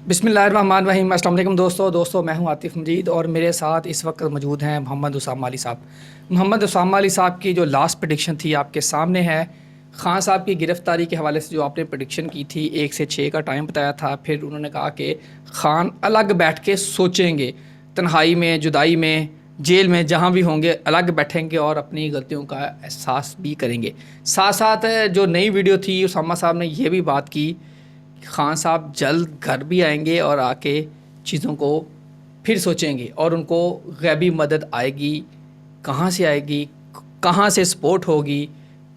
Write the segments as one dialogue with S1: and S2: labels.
S1: بسم اللہ الرحمن الرحیم۔ السلام علیکم دوستوں میں ہوں عاطف مجید اور میرے ساتھ اس وقت موجود ہیں محمد اسامہ علی صاحب۔ محمد اسامہ علی صاحب کی جو لاسٹ پریڈکشن تھی آپ کے سامنے ہے، خان صاحب کی گرفتاری کے حوالے سے جو آپ نے پریڈکشن کی تھی 1 سے 6 کا ٹائم بتایا تھا، پھر انہوں نے کہا کہ خان الگ بیٹھ کے سوچیں گے، تنہائی میں، جدائی میں، جیل میں، جہاں بھی ہوں گے الگ بیٹھیں گے اور اپنی غلطیوں کا احساس بھی کریں گے۔ ساتھ ساتھ جو نئی ویڈیو تھی اسامہ صاحب نے یہ بھی بات کی، خان صاحب جلد گھر بھی آئیں گے اور آ کے چیزوں کو پھر سوچیں گے اور ان کو غیبی مدد آئے گی، کہاں سے آئے گی، کہاں سے سپورٹ ہوگی،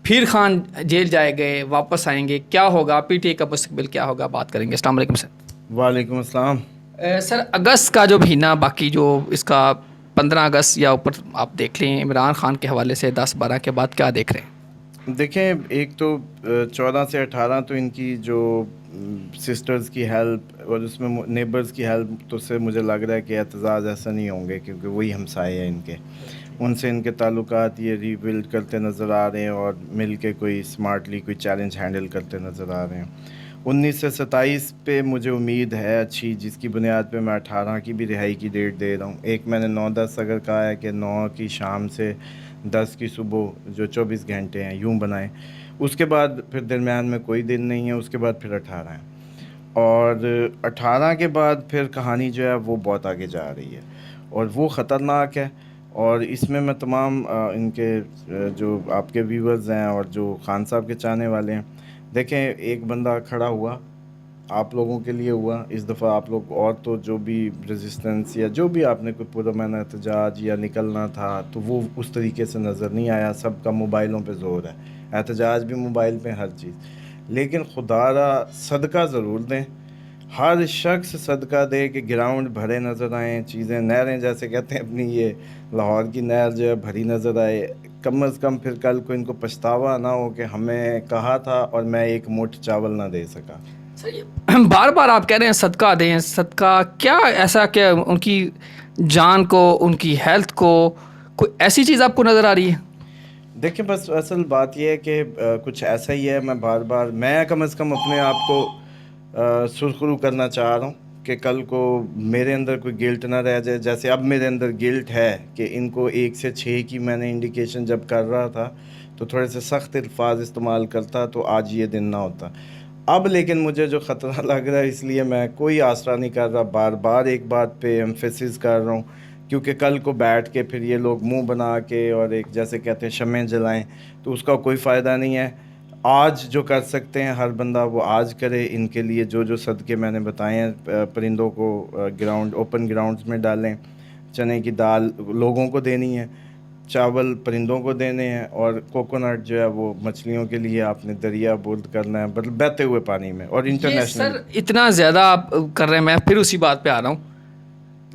S1: پھر خان جیل جائے گئے واپس آئیں گے، کیا ہوگا، پی ٹی اے کا مستقبل کیا ہوگا، بات کریں گے۔ السلام علیکم سر۔
S2: وعلیکم السلام۔
S1: سر اگست کا جو مہینہ باقی جو اس کا 15 اگست یا اوپر آپ دیکھ لیں، عمران خان کے حوالے سے 10-12 کے بعد کیا دیکھ رہے ہیں؟
S2: دیکھیں، ایک تو 14 سے 18 تو ان کی جو سسٹرز کی ہیلپ اور اس میں نیبرز کی ہیلپ تو سے مجھے لگ رہا ہے کہ اعتزاز ایسا نہیں ہوں گے، کیونکہ وہی ہمسائے ہیں ان کے، ان سے ان کے تعلقات یہ ری بلڈ کرتے نظر آ رہے ہیں اور مل کے کوئی اسمارٹلی کوئی چیلنج ہینڈل کرتے نظر آ رہے ہیں۔ 19 سے 27 پہ مجھے امید ہے اچھی، جس کی بنیاد پہ میں 18 کی بھی رہائی کی ڈیٹ دے رہا ہوں۔ ایک میں نے 9-10 اگر کہا ہے کہ 9 کی شام سے 10 کی صبح جو 24 گھنٹے ہیں یوں بنائیں، اس کے بعد پھر درمیان میں کوئی دن نہیں ہے، اس کے بعد پھر 18 ہے، اور 18 کے بعد پھر کہانی جو ہے وہ بہت آگے جا رہی ہے اور وہ خطرناک ہے۔ اور اس میں میں تمام ان کے جو آپ کے ویورز ہیں اور جو خان صاحب کے چاہنے والے ہیں، دیکھیں ایک بندہ کھڑا ہوا آپ لوگوں کے لیے ہوا اس دفعہ، آپ لوگ اور تو جو بھی ریزسٹنس یا جو بھی آپ نے کوئی پرامن احتجاج یا نکلنا تھا تو وہ اس طریقے سے نظر نہیں آیا، سب کا موبائلوں پہ زور ہے، احتجاج بھی موبائل پہ، ہر چیز۔ لیکن خدا را صدقہ ضرور دیں، ہر شخص صدقہ دے کہ گراؤنڈ بھرے نظر آئیں، چیزیں نہریں جیسے کہتے ہیں اپنی، یہ لاہور کی نہر جو ہے بھری نظر آئے، کم از کم پھر کل کو ان کو پچھتاوا نہ ہو کہ ہمیں کہا تھا اور میں ایک مٹھ چاول نہ دے سکا۔
S1: بار بار آپ کہہ رہے ہیں صدقہ دیں صدقہ، کیا ایسا کہ ان کی جان کو، ان کی ہیلتھ کو کوئی ایسی چیز آپ کو نظر آ رہی ہے؟
S2: دیکھیں بس اصل بات یہ ہے کہ کچھ ایسا ہی ہے، میں کم از کم اپنے آپ کو سرخرو کرنا چاہ رہا ہوں کہ کل کو میرے اندر کوئی گلٹ نہ رہ جائے، جیسے اب میرے اندر گلٹ ہے کہ ان کو 1 سے 6 کی میں نے انڈیکیشن جب کر رہا تھا تو تھوڑے سے سخت الفاظ استعمال کرتا تو آج یہ دن نہ ہوتا۔ اب لیکن مجھے جو خطرہ لگ رہا ہے، اس لیے میں کوئی آسرا نہیں کر رہا، بار بار ایک بات پہ ایمفیسس کر رہا ہوں، کیونکہ کل کو بیٹھ کے پھر یہ لوگ منہ بنا کے اور ایک جیسے کہتے ہیں شمع جلائیں تو اس کا کوئی فائدہ نہیں ہے۔ آج جو کر سکتے ہیں ہر بندہ وہ آج کرے، ان کے لیے جو صدقے میں نے بتائے ہیں، پرندوں کو اوپن گراؤنڈز میں ڈالیں، چنے کی دال لوگوں کو دینی ہے، چاول پرندوں کو دینے ہیں، اور کوکونٹ جو ہے وہ مچھلیوں کے لیے آپ نے دریا بولد کرنا ہے، مطلب بہتے ہوئے پانی میں، اور
S1: یہ
S2: انٹرنیشنل۔
S1: سر اتنا زیادہ آپ کر رہے ہیں، میں پھر اسی بات پہ آ رہا ہوں،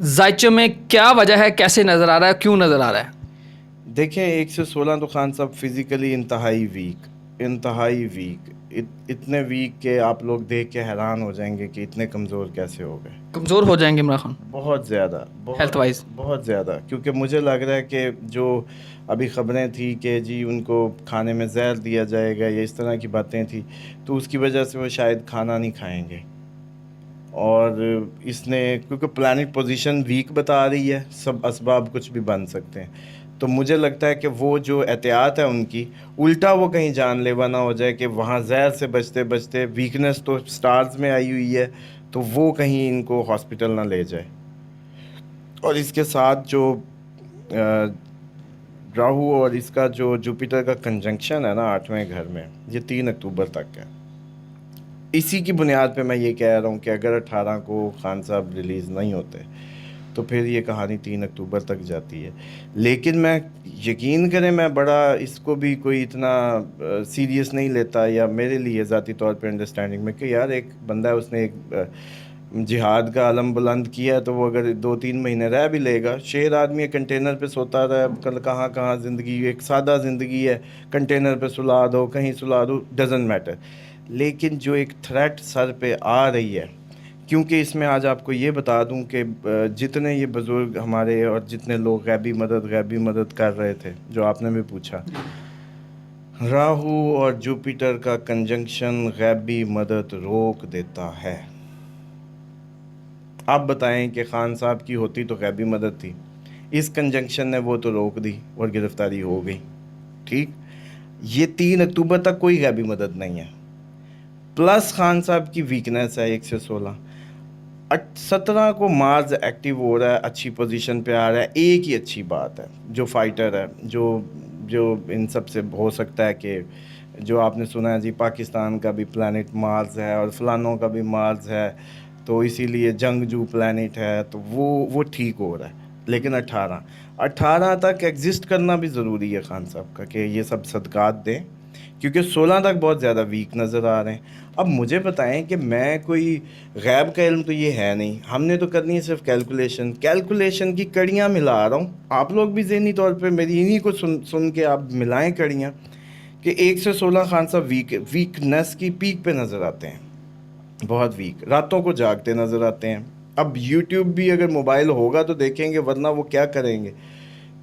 S1: ذائچوں میں کیا وجہ ہے، کیسے نظر آ رہا ہے، کیوں نظر آ رہا ہے؟
S2: دیکھیں 1 سے 16 تو خان صاحب فزیکلی انتہائی ویک، اتنے ویک کہ آپ لوگ دیکھ کے حیران ہو جائیں گے کہ اتنے کمزور کیسے ہو گئے۔
S1: کمزور ہو جائیں گے عمران خان
S2: بہت زیادہ،
S1: ہیلتھ وائز؟
S2: بہت زیادہ، کیونکہ مجھے لگ رہا ہے کہ جو ابھی خبریں تھیں کہ جی ان کو کھانے میں زہر دیا جائے گا یا اس طرح کی باتیں تھیں، تو اس کی وجہ سے وہ شاید کھانا نہیں کھائیں گے، اور اس نے کیونکہ پلانٹ پوزیشن ویک بتا رہی ہے، سب اسباب کچھ بھی بن سکتے ہیں، تو مجھے لگتا ہے کہ وہ جو احتیاط ہے ان کی، الٹا وہ کہیں جان لیوا نہ ہو جائے کہ وہاں زہر سے بچتے بچتے ویکنس تو سٹارز میں آئی ہوئی ہے تو وہ کہیں ان کو ہاسپٹل نہ لے جائے۔ اور اس کے ساتھ جو راہو اور اس کا جو جوپیٹر کا کنجنکشن ہے نا 8ویں گھر میں، یہ 3 اکتوبر تک ہے، اسی کی بنیاد پہ میں یہ کہہ رہا ہوں کہ اگر 18 کو خان صاحب ریلیز نہیں ہوتے تو پھر یہ کہانی 3 اکتوبر تک جاتی ہے۔ لیکن میں یقین کریں، میں بڑا اس کو بھی کوئی اتنا سیریس نہیں لیتا، یا میرے لیے ذاتی طور پہ انڈرسٹینڈنگ میں کہ یار ایک بندہ ہے، اس نے ایک جہاد کا علم بلند کیا ہے، تو وہ اگر 2-3 مہینے رہ بھی لے گا، شیر آدمی کنٹینر پہ سوتا رہا ہے، کہاں زندگی، ایک سادہ زندگی ہے، کنٹینر پہ سلا دو، کہیں سلا دو، ڈزنٹ میٹر۔ لیکن جو ایک تھریٹ سر پہ آ رہی ہے، کیونکہ اس میں آج آپ کو یہ بتا دوں کہ جتنے یہ بزرگ ہمارے اور جتنے لوگ غیبی مدد کر رہے تھے، جو آپ نے بھی پوچھا، راہو اور جوپیٹر کا کنجنکشن غیبی مدد روک دیتا ہے۔ آپ بتائیں کہ خان صاحب کی ہوتی تو غیبی مدد تھی، اس کنجنکشن نے وہ تو روک دی اور گرفتاری ہو گئی. ٹھیک، یہ 3 اکتوبر تک کوئی غیبی مدد نہیں ہے. پلس خان صاحب کی ویکنیس ہے 116. 17 کو مارز ایکٹیو ہو رہا ہے، اچھی پوزیشن پہ آ رہا ہے. ایک ہی اچھی بات ہے، جو فائٹر ہے، جو ان سب سے ہو سکتا ہے کہ جو آپ نے سنا ہے جی پاکستان کا بھی پلانٹ مارز ہے اور فلانوں کا بھی مارز ہے، تو اسی لیے جنگجو پلانٹ ہے، تو وہ ٹھیک ہو رہا ہے. لیکن 18 تک ایگزسٹ کرنا بھی ضروری ہے خان صاحب کا، کہ یہ سب صدقات دیں، کیونکہ 16 تک بہت زیادہ ویک نظر آ رہے ہیں. اب مجھے بتائیں کہ میں کوئی غیب کا علم تو یہ ہے نہیں، ہم نے تو کرنی ہے صرف کیلکولیشن کی کڑیاں ملا رہا ہوں. آپ لوگ بھی ذہنی طور پہ میری انہی کو سن کے آپ ملائیں کڑیاں، کہ 116 خان صاحب ویکنیس کی پیک پہ نظر آتے ہیں، بہت ویک، راتوں کو جاگتے نظر آتے ہیں. اب یوٹیوب بھی اگر موبائل ہوگا تو دیکھیں گے، ورنہ وہ کیا کریں گے.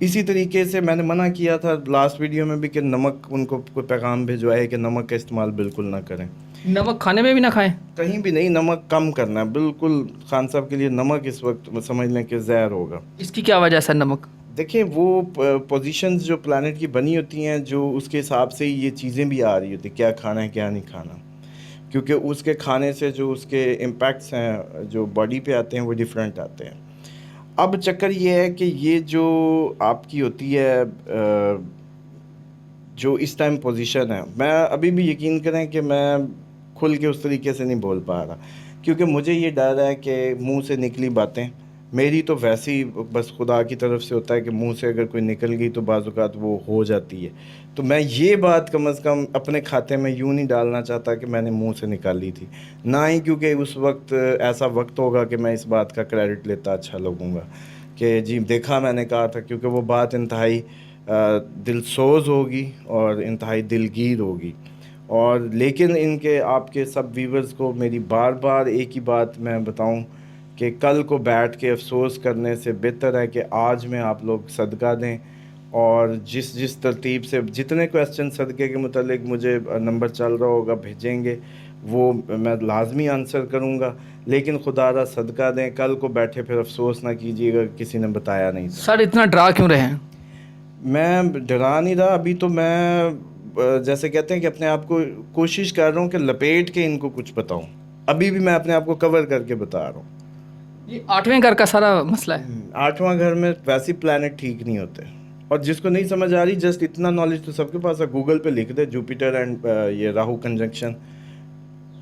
S2: اسی طریقے سے میں نے منع کیا تھا لاسٹ ویڈیو میں بھی کہ نمک، ان کو کوئی پیغام بھجوائے کہ نمک کا استعمال بالکل نہ کریں،
S1: نمک کھانے میں بھی نہ کھائیں،
S2: کہیں بھی نہیں. نمک کم کرنا ہے بالکل. خان صاحب کے لیے نمک اس وقت سمجھ لیں کہ زہر ہوگا.
S1: اس کی کیا وجہ ہے سر نمک؟
S2: دیکھیں وہ پوزیشنز جو پلانٹ کی بنی ہوتی ہیں، جو اس کے حساب سے ہی یہ چیزیں بھی آ رہی ہوتی، کیا کھانا ہے کیا نہیں کھانا، کیونکہ اس کے کھانے سے جو اس کے امپیکٹس ہیں جو باڈی پہ آتے ہیں وہ ڈیفرنٹ آتے ہیں. اب چکر یہ ہے کہ یہ جو آپ کی ہوتی ہے جو اس ٹائم پوزیشن ہے، میں ابھی بھی یقین کریں کہ میں کھل کے اس طریقے سے نہیں بول پا رہا، کیونکہ مجھے یہ ڈر ہے کہ منہ سے نکلی باتیں میری تو ویسے ہی بس خدا کی طرف سے ہوتا ہے کہ منہ سے اگر کوئی نکل گئی تو بعض اوقات وہ ہو جاتی ہے. تو میں یہ بات کم از کم اپنے کھاتے میں یوں نہیں ڈالنا چاہتا کہ میں نے منہ سے نکالی تھی، نہ ہی کیونکہ اس وقت ایسا وقت ہوگا کہ میں اس بات کا کریڈٹ لیتا اچھا لگوں گا کہ جی دیکھا میں نے کہا تھا، کیونکہ وہ بات انتہائی دل سوز ہوگی اور انتہائی دلگیر ہوگی. اور لیکن ان کے آپ کے سب ویورز کو میری بار بار ایک ہی بات میں بتاؤں کہ کل کو بیٹھ کے افسوس کرنے سے بہتر ہے کہ آج میں آپ لوگ صدقہ دیں، اور جس ترتیب سے جتنے کویسچن صدقے کے متعلق مجھے نمبر چل رہا ہوگا بھیجیں گے وہ میں لازمی آنسر کروں گا. لیکن خدا را صدقہ دیں، کل کو بیٹھے پھر افسوس نہ کیجیے گا کسی نے بتایا نہیں تھا.
S1: سر اتنا ڈرا کیوں رہے ہیں؟
S2: میں ڈرا نہیں رہا، ابھی تو میں جیسے کہتے ہیں کہ اپنے آپ کو کوشش کر رہا ہوں کہ لپیٹ کے ان کو کچھ بتاؤں. ابھی بھی میں اپنے آپ کو کور کر کے بتا رہا ہوں.
S1: یہ 8ویں گھر کا سارا مسئلہ ہے.
S2: 8واں گھر میں ویسی پلانٹ ٹھیک نہیں ہوتے. اور جس کو نہیں سمجھ آ رہی، جسٹ اتنا نالج تو سب کے پاس ہے، گوگل پہ لکھ دے جوپیٹر اینڈ یہ راہو کنجنکشن،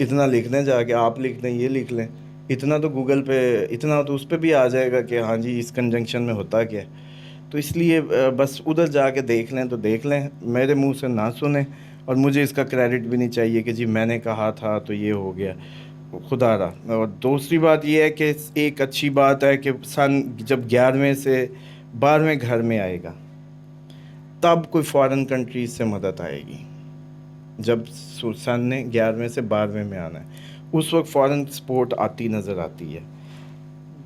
S2: اتنا لکھ دیں، جا کے آپ لکھ دیں، یہ لکھ لیں، اتنا تو گوگل پہ، اتنا تو اس پہ بھی آ جائے گا کہ ہاں جی اس کنجنکشن میں ہوتا کیا ہے. تو اس لیے بس ادھر جا کے دیکھ لیں تو دیکھ لیں، میرے منہ سے نہ سنیں. اور مجھے اس کا کریڈٹ بھی نہیں چاہیے کہ جی میں نے کہا تھا تو یہ ہو گیا، خدا را. اور دوسری بات یہ ہے کہ ایک اچھی بات ہے کہ سن جب 11ویں سے 12ویں گھر میں آئے گا تب کوئی فارن کنٹریز سے مدد آئے گی. جب سن نے 11ویں سے 12ویں میں آنا ہے اس وقت فارن سپورٹ آتی نظر آتی ہے.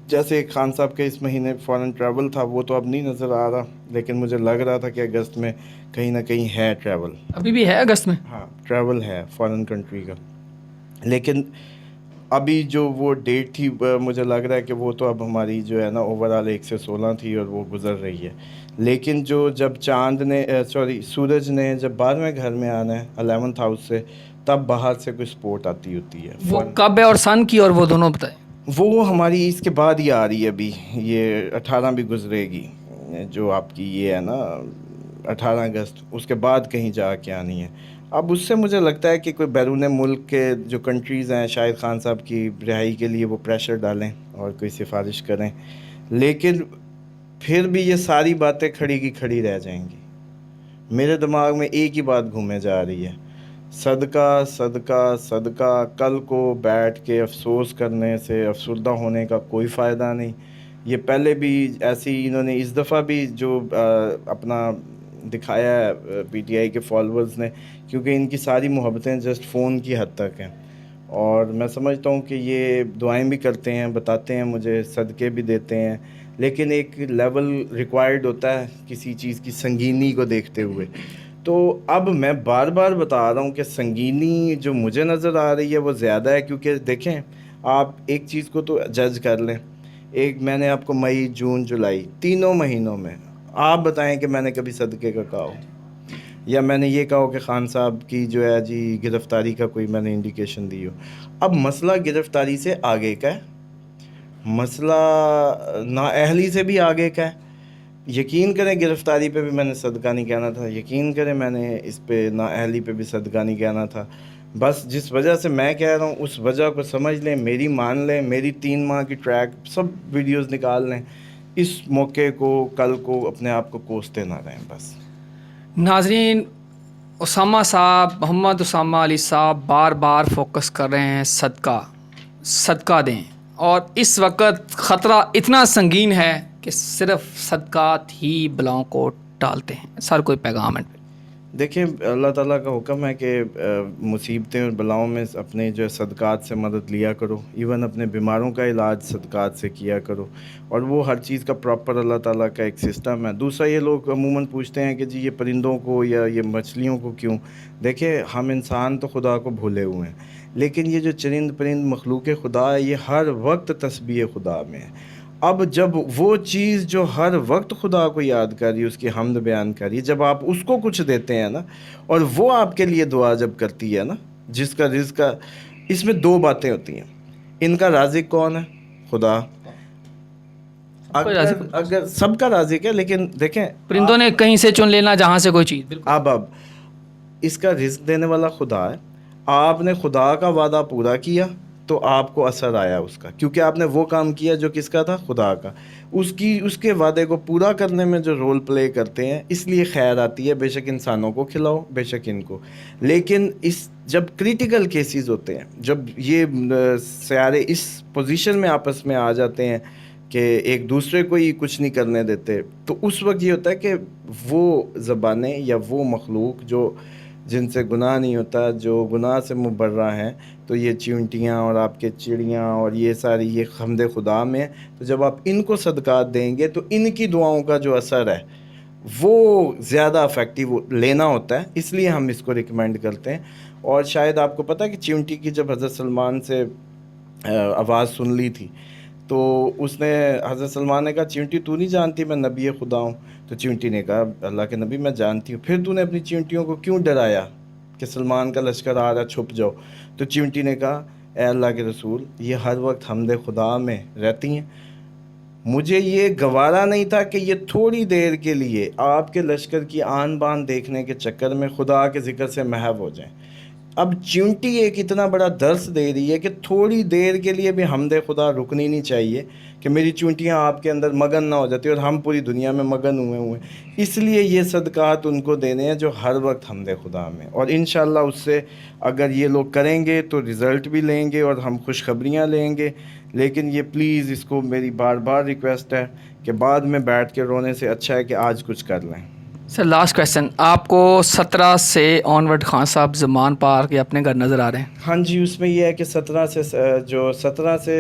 S2: جیسے خان صاحب کے اس مہینے فارن ٹریول تھا، وہ تو اب نہیں نظر آ رہا، لیکن مجھے لگ رہا تھا کہ اگست میں کہیں نہ کہیں ہے ٹریول.
S1: ابھی بھی ہے اگست میں؟
S2: ہاں ٹریول ہے فارن کنٹری کا. لیکن ابھی جو وہ ڈیٹ تھی مجھے لگ رہا ہے کہ وہ تو اب ہماری جو ہے نا اوور آل 116 تھی اور وہ گزر رہی ہے. لیکن جب چاند نے سورج نے جب 12ویں گھر میں آنا ہے 11th ہاؤس سے، تب باہر سے کوئی سپورٹ آتی ہوتی ہے.
S1: وہ کب ہے اور سن کی، اور وہ دونوں بتائیں.
S2: وہ ہماری اس کے بعد ہی آ رہی ہے. ابھی یہ 18 بھی گزرے گی، جو آپ کی یہ ہے نا 18 اگست، اس کے بعد کہیں جا کے آنی ہے. اب اس سے مجھے لگتا ہے کہ کوئی بیرون ملک کے جو کنٹریز ہیں شاید خان صاحب کی رہائی کے لیے وہ پریشر ڈالیں اور کوئی سفارش کریں. لیکن پھر بھی یہ ساری باتیں کھڑی کی کھڑی رہ جائیں گی. میرے دماغ میں ایک ہی بات گھومے جا رہی ہے، صدقہ صدقہ صدقہ. کل کو بیٹھ کے افسوس کرنے سے افسردہ ہونے کا کوئی فائدہ نہیں. یہ پہلے بھی ایسی انہوں نے اس دفعہ بھی جو اپنا دکھایا ہے پی ٹی آئی کے فالورز نے، کیونکہ ان کی ساری محبتیں جسٹ فون کی حد تک ہیں. اور میں سمجھتا ہوں کہ یہ دعائیں بھی کرتے ہیں، بتاتے ہیں مجھے، صدقے بھی دیتے ہیں، لیکن ایک لیول ریکوائرڈ ہوتا ہے کسی چیز کی سنگینی کو دیکھتے ہوئے. تو اب میں بار بار بتا رہا ہوں کہ سنگینی جو مجھے نظر آ رہی ہے وہ زیادہ ہے، کیونکہ دیکھیں آپ ایک چیز کو تو جج کر لیں. ایک میں نے آپ کو مئی جون جولائی تینوں مہینوں میں آپ بتائیں کہ میں نے کبھی صدقے کا کہا ہو یا میں نے یہ کہا ہو کہ خان صاحب کی جو ہے جی گرفتاری کا کوئی میں نے انڈیکیشن دی ہو. اب مسئلہ گرفتاری سے آگے کا ہے, مسئلہ نااہلی سے بھی آگے کا ہے. یقین کریں گرفتاری پہ بھی میں نے صدقہ نہیں کہنا تھا, یقین کریں میں نے اس پہ نااہلی پہ بھی صدقہ نہیں کہنا تھا. بس جس وجہ سے میں کہہ رہا ہوں اس وجہ کو سمجھ لیں, میری مان لیں, میری 3 ماہ کی ٹریک سب ویڈیوز نکال لیں. اس موقع کو کل کو اپنے آپ کو کوستے نہ رہیں بس.
S1: ناظرین, اسامہ صاحب, محمد اسامہ علی صاحب بار بار فوکس کر رہے ہیں صدقہ دیں, اور اس وقت خطرہ اتنا سنگین ہے کہ صرف صدقات ہی بلاؤں کو ٹالتے ہیں. سر کوئی پیغام ہے؟
S2: دیکھیں, اللہ تعالیٰ کا حکم ہے کہ مصیبتیں اور بلاؤں میں اپنے جو صدقات سے مدد لیا کرو. ایون اپنے بیماروں کا علاج صدقات سے کیا کرو, اور وہ ہر چیز کا پراپر اللہ تعالیٰ کا ایک سسٹم ہے. دوسرا, یہ لوگ عموماً پوچھتے ہیں کہ جی یہ پرندوں کو یا یہ مچھلیوں کو کیوں. دیکھیں, ہم انسان تو خدا کو بھولے ہوئے ہیں, لیکن یہ جو چرند پرند مخلوق خدا ہے یہ ہر وقت تسبیح خدا میں ہے. اب جب وہ چیز جو ہر وقت خدا کو یاد کر رہی ہے, اس کی حمد بیان کر رہی ہے, جب آپ اس کو کچھ دیتے ہیں نا, اور وہ آپ کے لیے دعا جب کرتی ہے نا, جس کا رزق کا, اس میں 2 باتیں ہوتی ہیں. ان کا رازق کون ہے؟ خدا. اگر سب کا رازق ہے, لیکن دیکھیں
S1: پرندوں نے کہیں سے چن لینا جہاں سے کوئی چیز.
S2: اب اس کا رزق دینے والا خدا ہے. آپ نے خدا کا وعدہ پورا کیا تو آپ کو اثر آیا اس کا, کیونکہ آپ نے وہ کام کیا جو کس کا تھا؟ خدا کا. اس کے وعدے کو پورا کرنے میں جو رول پلے کرتے ہیں, اس لیے خیر آتی ہے. بے شک انسانوں کو کھلاؤ, بے شک ان کو, لیکن جب کریٹیکل کیسز ہوتے ہیں, جب یہ سیارے اس پوزیشن میں آپس میں آ جاتے ہیں کہ ایک دوسرے کو ہی کچھ نہیں کرنے دیتے, تو اس وقت یہ ہوتا ہے کہ وہ زبانیں یا وہ مخلوق جو جن سے گناہ نہیں ہوتا, جو گناہ سے مبرہ ہیں, تو یہ چیونٹیاں اور آپ کے چڑیاں اور یہ ساری یہ حمد خدا میں, تو جب آپ ان کو صدقات دیں گے تو ان کی دعاؤں کا جو اثر ہے وہ زیادہ افیکٹو لینا ہوتا ہے. اس لیے ہم اس کو ریکمینڈ کرتے ہیں. اور شاید آپ کو پتہ ہے کہ چیونٹی کی جب حضرت سلمان سے آواز سن لی تھی, تو اس نے حضرت سلمان نے کہا, چیونٹی تو نہیں جانتی میں نبی خدا ہوں؟ تو چیونٹی نے کہا, اللہ کے نبی میں جانتی ہوں, پھر تو نے اپنی چیونٹیوں کو کیوں ڈرایا کہ سلمان کا لشکر آ رہا, چھپ جاؤ؟ تو چیونٹی نے کہا, اے اللہ کے رسول, یہ ہر وقت حمد خدا میں رہتی ہیں, مجھے یہ گوارا نہیں تھا کہ یہ تھوڑی دیر کے لیے آپ کے لشکر کی آن بان دیکھنے کے چکر میں خدا کے ذکر سے محو ہو جائیں. اب چیونٹی ایک اتنا بڑا درس دے رہی ہے کہ تھوڑی دیر کے لیے بھی حمد خدا رکنی نہیں چاہیے کہ میری چونٹیاں آپ کے اندر مگن نہ ہو جاتی, اور ہم پوری دنیا میں مگن ہوئے. اس لیے یہ صدقات ان کو دینے ہیں جو ہر وقت حمد خدا میں, اور انشاءاللہ اس سے اگر یہ لوگ کریں گے تو رزلٹ بھی لیں گے اور ہم خوشخبریاں لیں گے. لیکن یہ پلیز, اس کو میری بار بار ریکویسٹ ہے کہ بعد میں بیٹھ کے رونے سے اچھا ہے کہ آج کچھ کر لیں.
S1: سر لاسٹ کویسچن, آپ کو 17 سے آنورڈ خان صاحب زمان پارک یا اپنے گھر نظر آ رہے ہیں؟
S2: ہاں جی, اس میں یہ ہے کہ 17 سے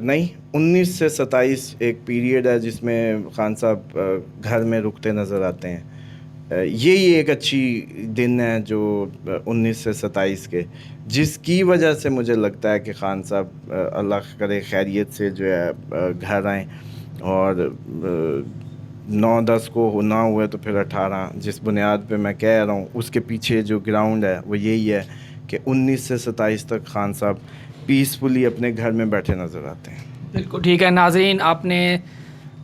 S2: نہیں 19 سے 27 ایک پیریڈ ہے جس میں خان صاحب گھر میں رکتے نظر آتے ہیں. یہی ایک اچھی دن ہے جو 19 سے 27 کے, جس کی وجہ سے مجھے لگتا ہے کہ خان صاحب اللہ کرے خیریت سے جو ہے گھر آئیں, اور 9-10 کو نہ ہوئے تو پھر 18. جس بنیاد پہ میں کہہ رہا ہوں اس کے پیچھے جو گراؤنڈ ہے وہ یہی ہے کہ 19 سے 27 تک خان صاحب پیسفلی اپنے گھر میں بیٹھے نظر آتے ہیں.
S1: بالکل ٹھیک ہے. ناظرین, آپ نے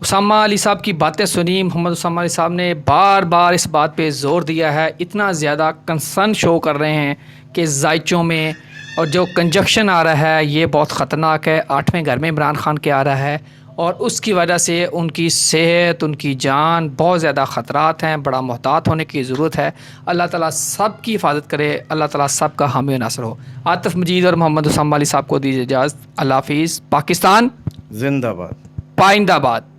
S1: اسامہ علی صاحب کی باتیں سنی. محمد اسامہ علی صاحب نے بار بار اس بات پہ زور دیا ہے, اتنا زیادہ کنسرن شو کر رہے ہیں کہ ذائچوں میں اور جو کنجکشن آ رہا ہے یہ بہت خطرناک ہے. 8ویں گھر میں عمران خان کے آ رہا ہے, اور اس کی وجہ سے ان کی صحت, ان کی جان, بہت زیادہ خطرات ہیں. بڑا محتاط ہونے کی ضرورت ہے. اللہ تعالیٰ سب کی حفاظت کرے, اللہ تعالیٰ سب کا حامی و ناصر ہو. عاطف مجید اور محمد اسامہ علی صاحب کو دیجیے اجازت. اللہ حافظ. پاکستان
S2: زندہ باد.
S1: پائندہ باد.